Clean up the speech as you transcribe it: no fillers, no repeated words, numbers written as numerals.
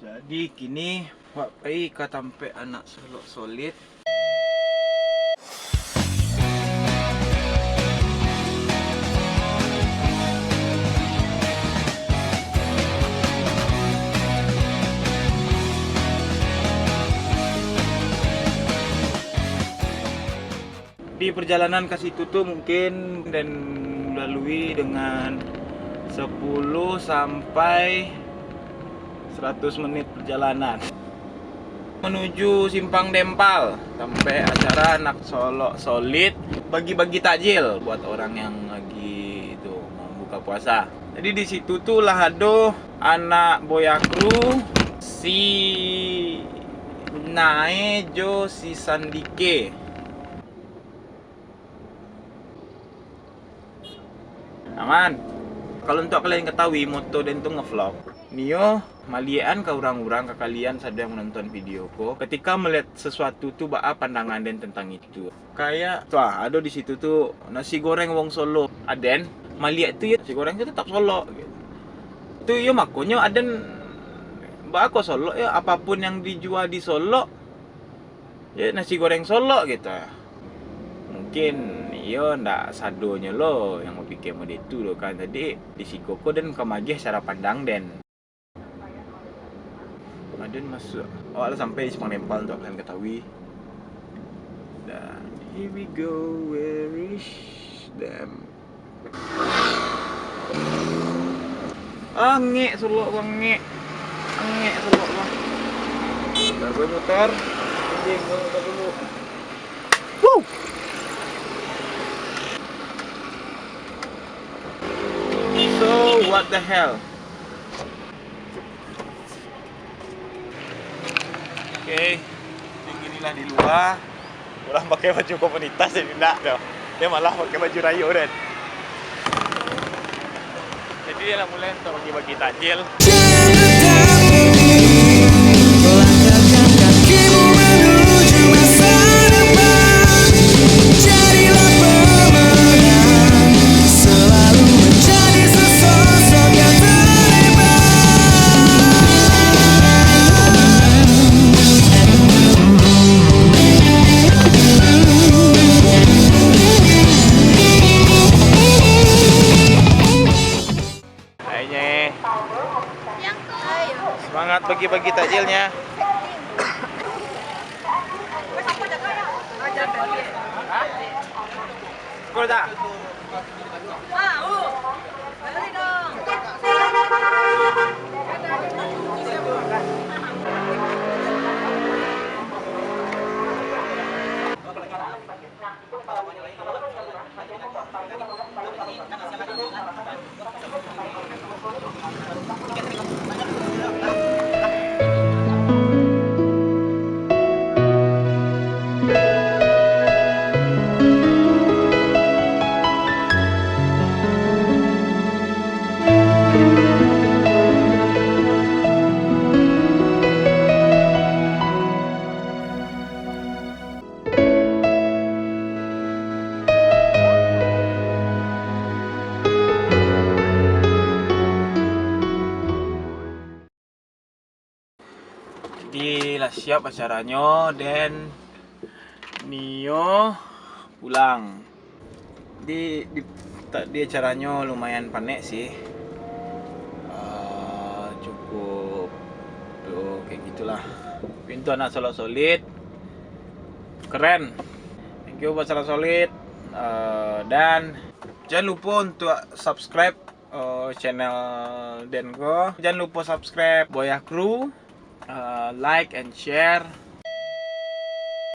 Jadi kini Wak Pai katampe anak Solok Solid. Di perjalanan ke situ tuh mungkin dan melalui dengan 10 sampai 100 menit perjalanan menuju Simpang Dempal sampai acara anak Solok Solid bagi-bagi takjil buat orang yang lagi itu mau buka puasa. Jadi di situ tuh lah ada anak Boyakru, si Naejo, si Sandike. Aman. Kalau untuk kalian ketahui moto dan tuh ngevlog Nio malian ke orang-orang ke kalian sedang menonton video ko ketika melihat sesuatu tuh baa pandangan dan tentang itu kayak tuh ada di situ tuh nasi goreng wong Solo aden maliat tuh ya nasi goreng itu tetap Solo gitu. Tuh ya makanya aden baa ko Solo ya apapun yang dijual di Solo ya nasi goreng Solo gitu. Mungkin yo ndak sadonya lo yang mau pikir mau itu lo kan tadi di Sikoko dan kemagih secara pandang dan Aden masuk awal sampai di Simpang Dempal untuk kalian ketahui. Dan here we go, where is them? Angek Solok angek Solok lah. Gue muter, anjing gue muter dulu. Woo! So what the hell? Oke, inilah di luar. Orang pakai baju komunitas jadi enggak dong. Dia malah pakai baju rayo dan. Jadi dia mulai untuk bagi-bagi takjil. Semangat bagi-bagi takjilnya. Kau tak? Balik dong. Lah siap acaranya dan Nio pulang. Di acaranya lumayan panek sih. Cukup tuh kayak gitulah. Pintu anak Solok Solid keren. Thank you buat Solok Solid. Dan jangan lupa untuk subscribe channel Denko. Jangan lupa subscribe Boyakru. Like and share